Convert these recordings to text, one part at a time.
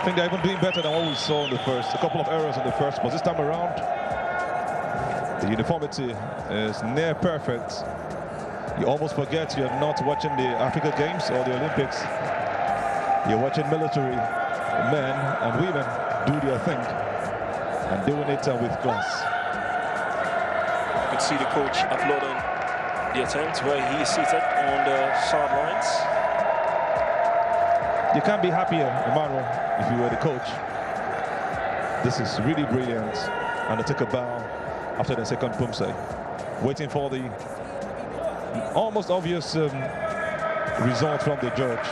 I think they're even doing better than what we saw in the first. A couple of errors in the first, but this time around, the uniformity is near perfect. You almost forget you're not watching the Africa Games or the Olympics. You're watching military men and women do their thing and doing it with class. You can see the coach applauding the attempt where he is seated on the sidelines. You can't be happier, Emmanuel, if you were the coach. This is really brilliant. And they take a bow after the second Poomsae, waiting for the almost obvious result from the judge.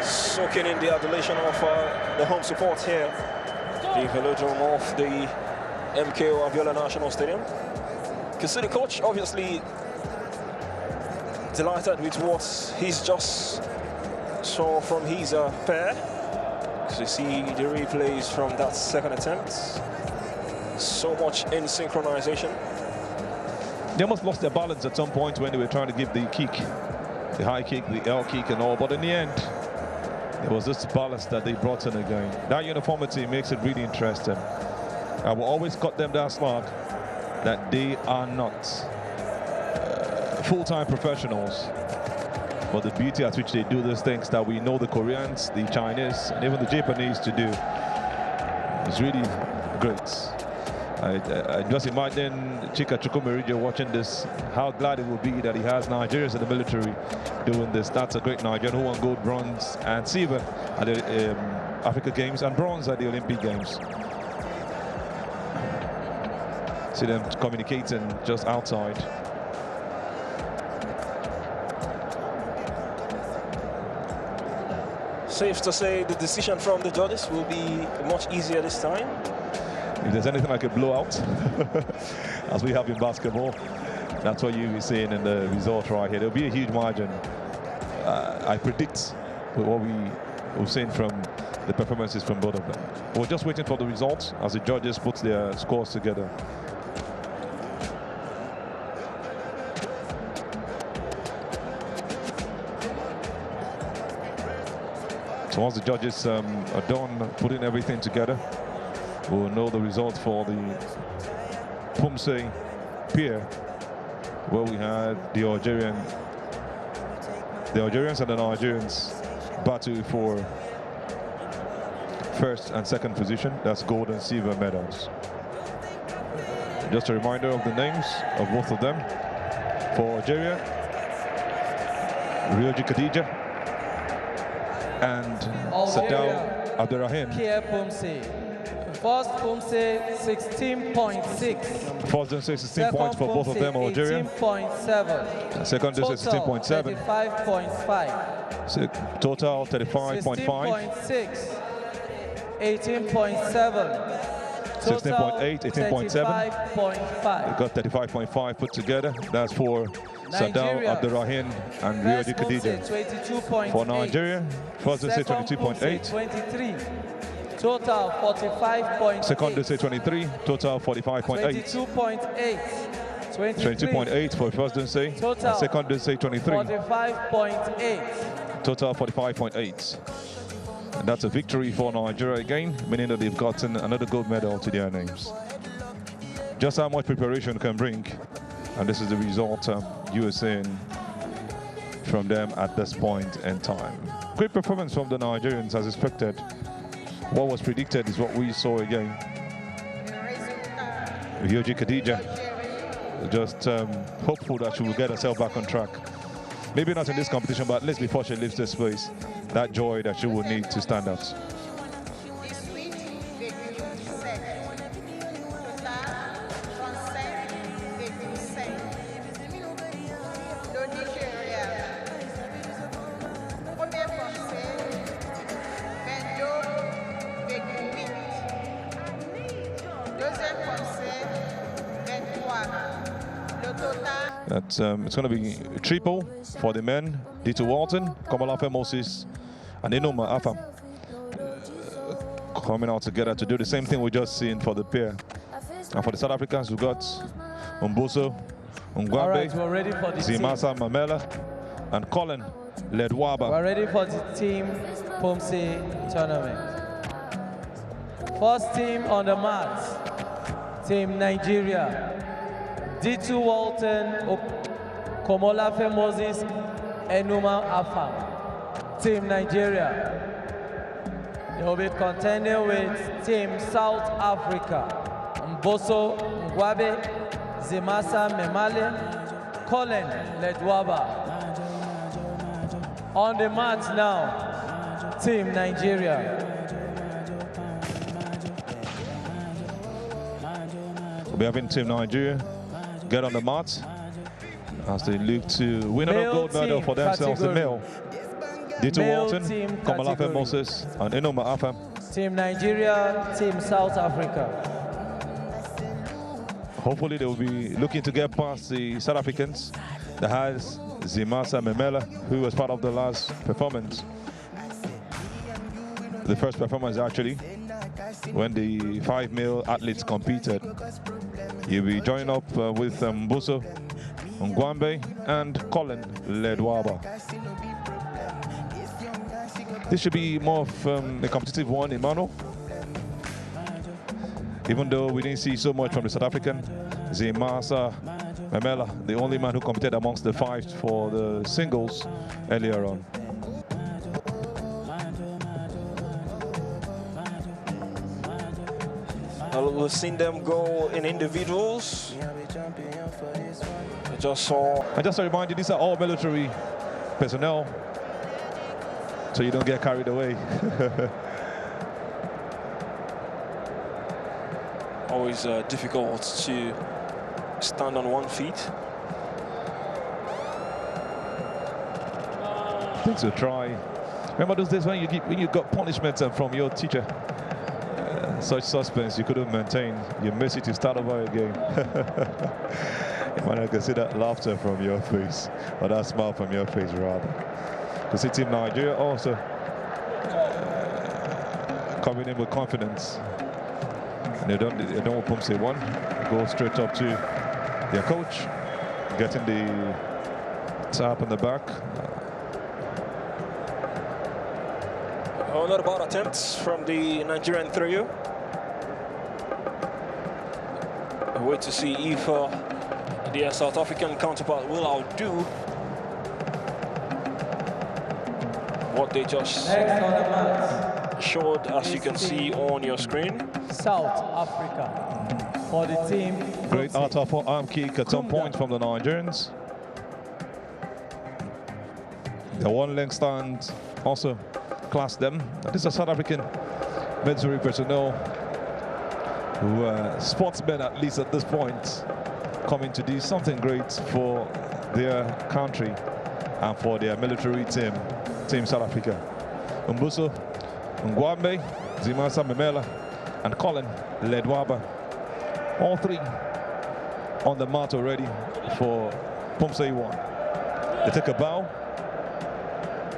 Soaking in the adulation of the home support here, the velodrome of the MKO Abiola National Stadium. You can see the coach obviously delighted with what he's just saw from his pair. So you see the replays from that second attempt. So much in synchronization. They almost lost their balance at some point when they were trying to give the kick, the high kick, the L kick and all, but in the end, it was this balance that they brought in again. That uniformity makes it really interesting. I will always cut them that slack that they are not full-time professionals. But the beauty at which they do these things that we know the Koreans, the Chinese, and even the Japanese to do is really great. I just imagine Chika Chukwumerije watching this, how glad it will be that he has Nigerians in the military doing this. That's a great Nigerian who won gold, bronze, and silver at the Africa Games and bronze at the Olympic Games. See them communicating just outside. Safe to say the decision from the judges will be much easier this time. If there's anything like a blowout, as we have in basketball, that's what you'll be seeing in the result right here. There'll be a huge margin. I predict with what we've seen from the performances from both of them. We're just waiting for the results as the judges put their scores together. So once the judges are done putting everything together, we'll know the result for the Poomsae pair, where we had the Algerians and the Nigerians battle for first and second position. That's gold and silver medals. Just a reminder of the names of both of them. For Algeria, Ryoji Khadija and Sadao Abderrahim. Pierre Poomsae. First Poomsae 16.6. First Poomsae 16 points for both of them, Algerian. 18.7. Second is 16.7. 35.5. Total 35.5. 16.6. 18.7. 16.8, 18.7. 35.5. Got 35.5 put together. That's for Sadao Abderrahim and Ryoji Khadija. For Nigeria, first they say 22.8. 23. Total 45.8. Second they say 23. Total 45.8. 22.8. 22.8 for first they say. Total. Second they say 23. 45.8. Total 45.8. And that's a victory for Nigeria again, meaning that they've gotten another gold medal to their names. Just how much preparation can bring, and this is the result you are seeing from them at this point in time. Great performance from the Nigerians as expected. What was predicted is what we saw again. Ryoji Khadija, just hopeful that she will get herself back on track. Maybe not in this competition, but at least before she leaves this place, that joy that she will need to stand out. It's going to be triple for the men. Dito Walton, Komalafe Moses, and Inoma Afam coming out together to do the same thing we just seen for the pair. And for the South Africans, we got Umboso Ngwambe, All right, we're ready for the team. Zimasa Mamela, and Colin Ledwaba. We're ready for the team Poomsae tournament. First team on the mat, Team Nigeria. D2 Walton, Komolafe Moses, Enuma Afam. Team Nigeria. They will be contending with Team South Africa. Mboso Ngwabe, Zimasa Memale, Colin Ledwaba. On the mat now, Team Nigeria. We're having Team Nigeria get on the mat as they look to win another gold medal for themselves. The male. D2 Walton, Komolafe Moses, and Enuma Afam. Team Nigeria, Team South Africa. Hopefully they will be looking to get past the South Africans. That has Zimasa Memela, who was part of the last performance. The first performance actually, when the 5 male athletes competed. You'll be joining up with Mboso Ngwambe and Colin Ledwaba. This should be more of a competitive one, Emmanuel. Even though we didn't see so much from the South African, Zimasa Memela, the only man who competed amongst the 5 for the singles earlier on. We've seen them go in individuals. I just saw. And just to remind you, these are all military personnel, so you don't get carried away. Always difficult to stand on one feet. Things to try. Remember those days when you got punishments from your teacher? Such suspense you couldn't maintain. You miss it, you start over again. You might not see that laughter from your face, or that smile from your face rather. You see Team Nigeria also coming in with confidence. And they don't want Poomsae one. Go straight up to their coach, getting the tap in the back. Oh, not about attempts from the Nigerian trio. Wait to see if their South African counterpart will outdo what they just showed, as you can see on your screen. South Africa for the team. Great out-of arm kick at some point from the Nigerians. The one leg stand also classed them. This is South African military personnel who are sportsmen, at least at this point, coming to do something great for their country and for their military team, Team South Africa. Mboso Ngwambe, Zimasa Memela, and Colin Ledwaba. All 3 on the mat already for Poomsae 1. They take a bow,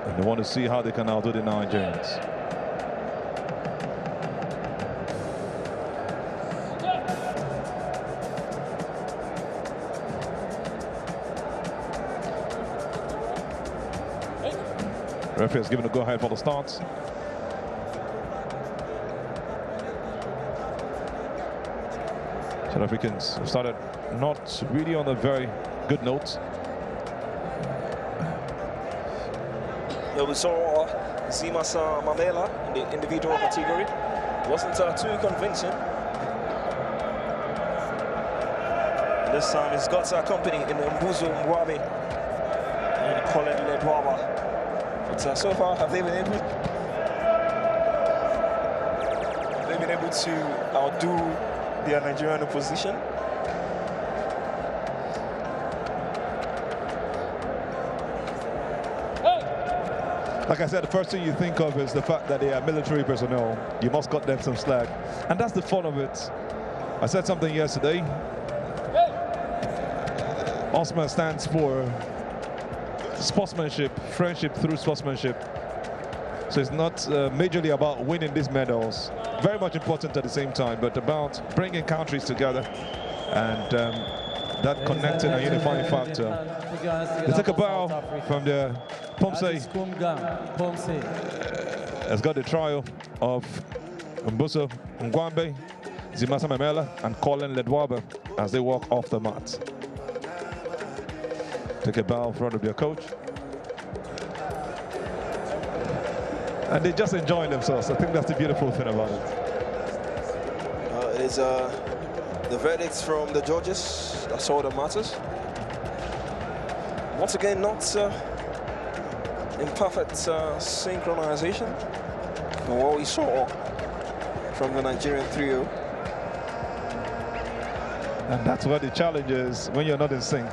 and they want to see how they can outdo the Nigerians. Referee has given a go-ahead for the start. South Africans have started not really on a very good note. We saw Zimasa Mamela in the individual category. Wasn't too convincing. This time he's got company in Mboso Ngwambe and Colin Ledwaba. But so far, have they been able to outdo their Nigerian opposition? Like I said, the first thing you think of is the fact that they are military personnel. You must cut them some slack. And that's the fun of it. I said something yesterday. OSMA stands for sportsmanship, friendship through sportsmanship. So it's not majorly about winning these medals. Very much important at the same time, but about bringing countries together and that connecting and unifying factor. They take a bow from the Poomsae. Has got the trial of Mbuso Ngwambe, Zimasa Memela, and Colin Ledwaba as they walk off the mat. Take a bow in front of their coach. And they're just enjoying themselves. I think that's the beautiful thing about it. It is the verdicts from the judges. That's all that matters. Once again, not in perfect synchronization from what we saw from the Nigerian trio. And that's what the challenge is. When you're not in sync,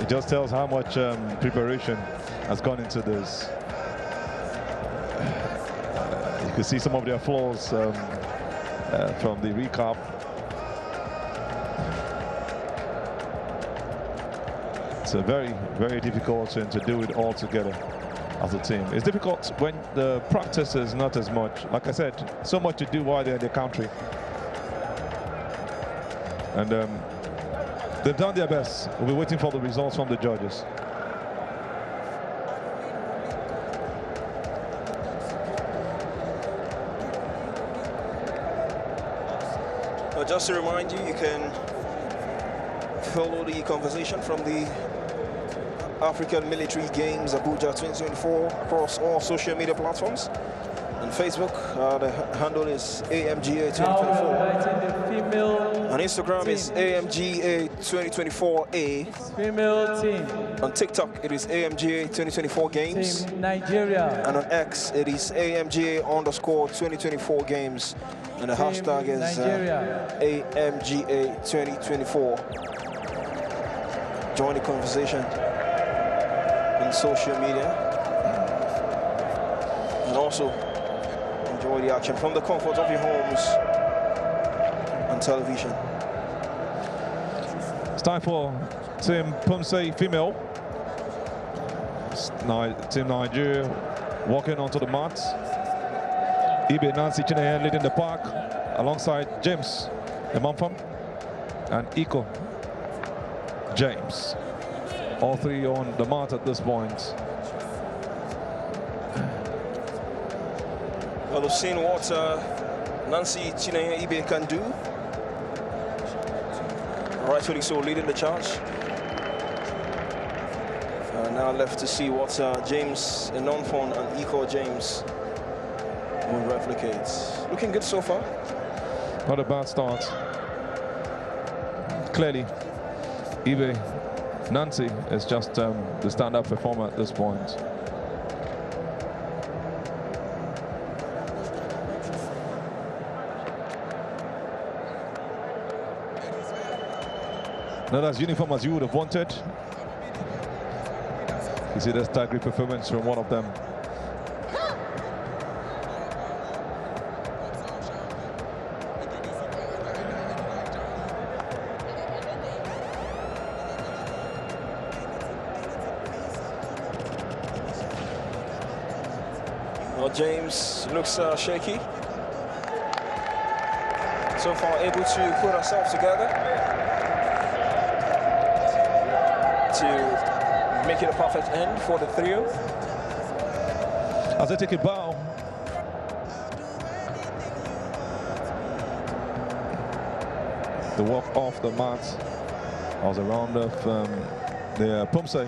it just tells how much preparation has gone into this. You can see some of their flaws from the recap. It's a very, very difficult thing to do it all together as a team. It's difficult when the practice is not as much. Like I said, so much to do while they're in the country. And they've done their best. We'll be waiting for the results from the judges. Just to remind you, you can follow the conversation from the African Military Games Abuja 2024 across all social media platforms. On Facebook, the handle is AMGA 2024. On Instagram is AMGA 2024A. Female team. On TikTok, it is AMGA 2024 Games. Team Nigeria. And on X, it is AMGA_2024 Games. And the hashtag is AMGA 2024. Join the conversation on social media. And also enjoy the action from the comfort of your homes on television. It's time for Team Poomsae female. Team Nigeria walking onto the mat. Ibe Nancy Chineyen leading the pack alongside James Emanfam and Iko James. All three on the mat at this point. Well, we've seen what Nancy Chineyen Ibe can do. Rightfully so, leading the charge. Now left to see what James Emanfam and Iko James will replicate. Looking good so far. Not a bad start. Clearly, Ibe Nancy is just the stand-up performer at this point. Not as uniform as you would have wanted. You see the staggering performance from one of them. Well, James looks shaky. So far able to put ourselves together to make it a perfect end for the trio. As they take a bow. The walk off the mat was a round of the Poomsae.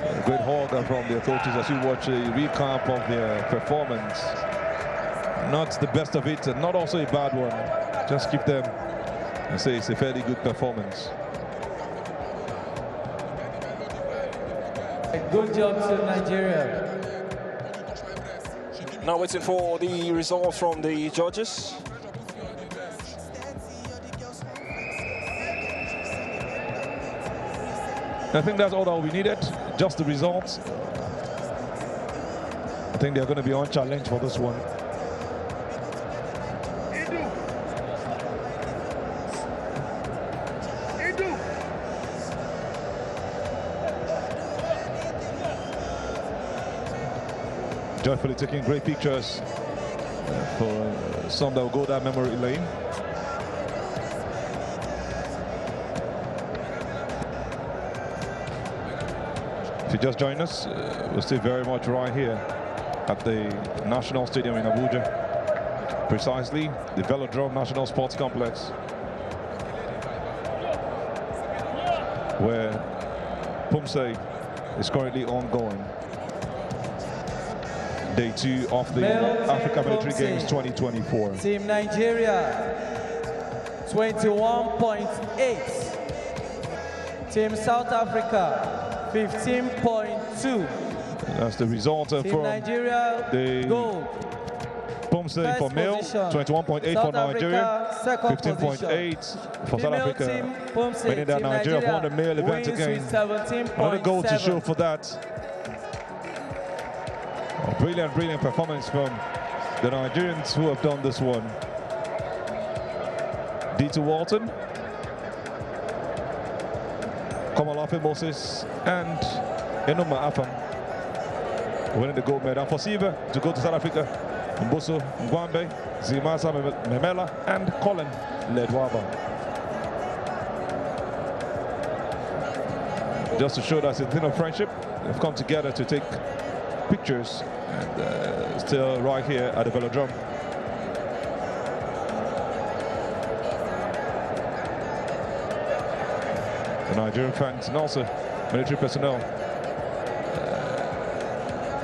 A great hug from their coaches as you watch a recap of their performance. Not the best of it, and not also a bad one. Just keep them and say it's a fairly good performance. Good job to Nigeria. Now waiting for the results from the judges. I think that's all that we needed, just the results. I think they're going to be on challenge for this one. Joyfully taking great pictures for some that will go down memory lane. If you just join us, we're still very much right here at the National Stadium in Abuja, precisely the Velodrome National Sports Complex, where Poomsae is currently ongoing. Day 2 of the Africa Military Games 2024. Team Nigeria, 21.8. Team South Africa, 15.2. That's the result from Nigeria, the gold. Poomsae for male, 21.8 for Nigeria, 15.8 for South Africa. Meaning that Nigeria won the male event again. Another goal to show for that. A brilliant, brilliant performance from the Nigerians who have done this one. D2 Walton, Komalafe Moses, and Enoma Afam winning the gold medal. For Siva to go to South Africa, Mbuso Ngwambe, Zimasa Memela, and Colin Ledwaba. Just to show that it's a thing of friendship, they've come together to take pictures, and still right here at the Velodrome. The Nigerian fans and also military personnel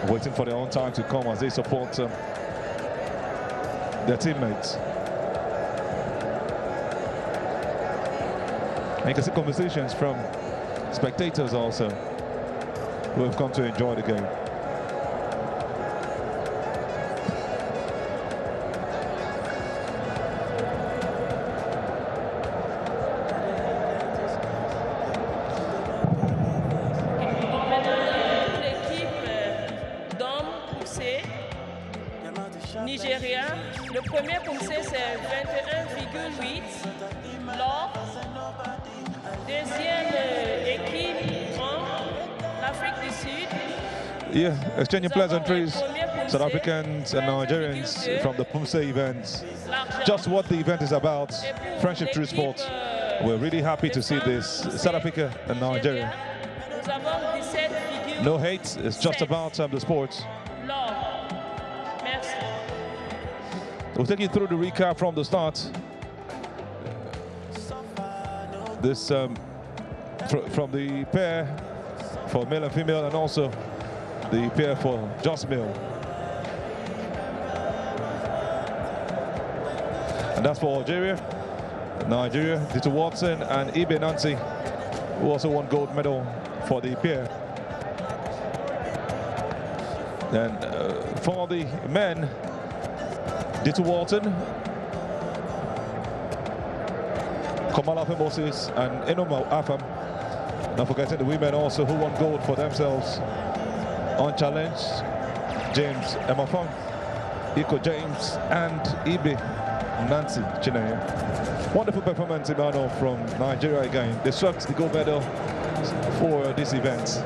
waiting for their own time to come as they support their teammates. And you can see conversations from spectators also who have come to enjoy the game. Nigeria, le premier Poomsae c'est 21,8 l'or. Deuxième équipe en l'Afrique du Sud. Yeah, exchanging pleasantries, South Africans and Nigerians from the Poomsae event. Just what the event is about, friendship through sport. We're really happy to see this, South Africa and Nigeria. No hate, it's just about the sport. We'll take you through the recap from the start. This from the pair for male and female, and also the pair for just male. And that's for Algeria, Nigeria, D2 Watson and Ibe Nancy, who also won gold medal for the pair. And for the men, D2 Walton, Komalafe Moses, and Enoma Afam. Not forgetting the women also who won gold for themselves. Unchallenged, James Emafon, Iko James, and Ibe Nancy Chineye. Wonderful performance, Emmanuel, from Nigeria again. They swept the gold medal for this event.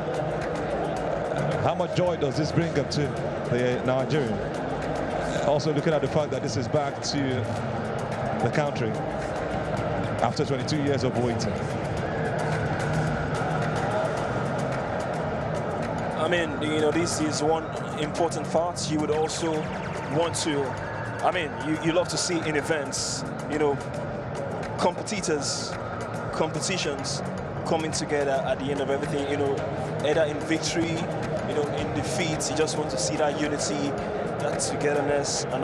How much joy does this bring up to the Nigerian? Also looking at the fact that this is back to the country after 22 years of waiting. I mean, you know, this is one important part. You would also want to, I mean, you love to see in events, you know, competitions coming together at the end of everything, you know, either in victory, you know, in defeat. You just want to see that unity, that togetherness. And